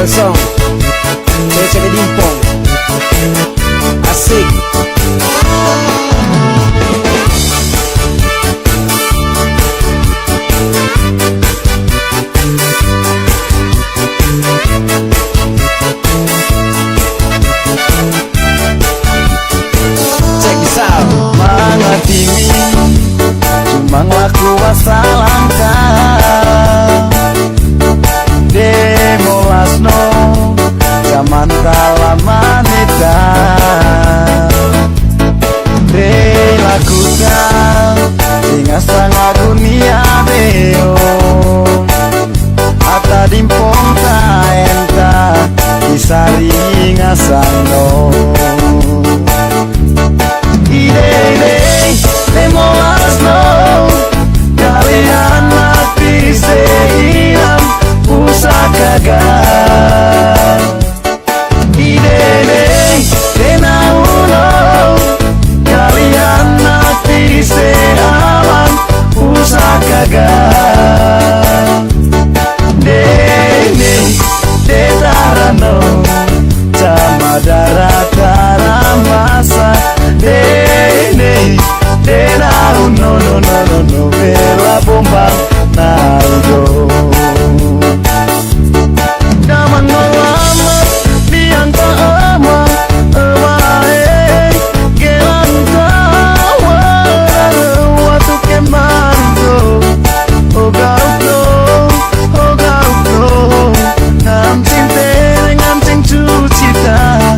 Official Song Cewek-cewek Dimpong asik. Check this out. Mangatimi cuma ngelaku langkah demolasno zaman kalaman eta dilakukan hingga setengah dunia deo ata dimpong ta enta disari ngasano ide demolasno kalian mati sehilang pusaka gagal ide denauno kalian mati sehalang pusaka gagal detarano camadara karamasa denauno no bela bombang naldo Daman lama diangka ama gelan tawa waktu kemanto ogauno ngamcing tereng ngamcing cucita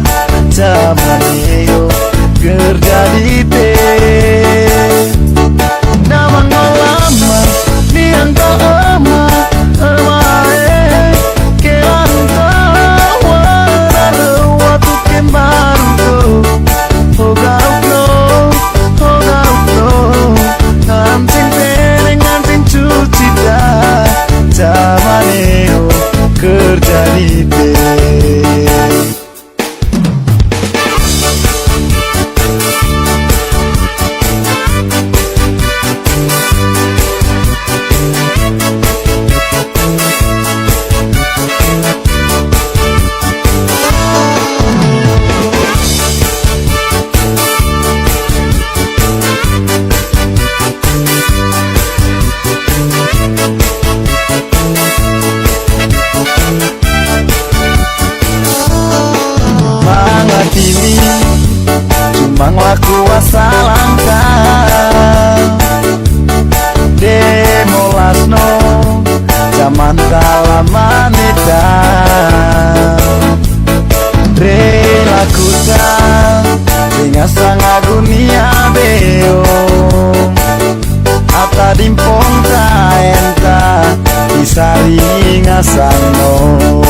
zaman iyo kerja di te Daman lama diangka ama zamaneo kerja di Mangatimi cuma ngelaku langkah demolasno zaman kalaman eta dilakukan hingga setengah dunia beo ata dimpong ta enta disari ngasano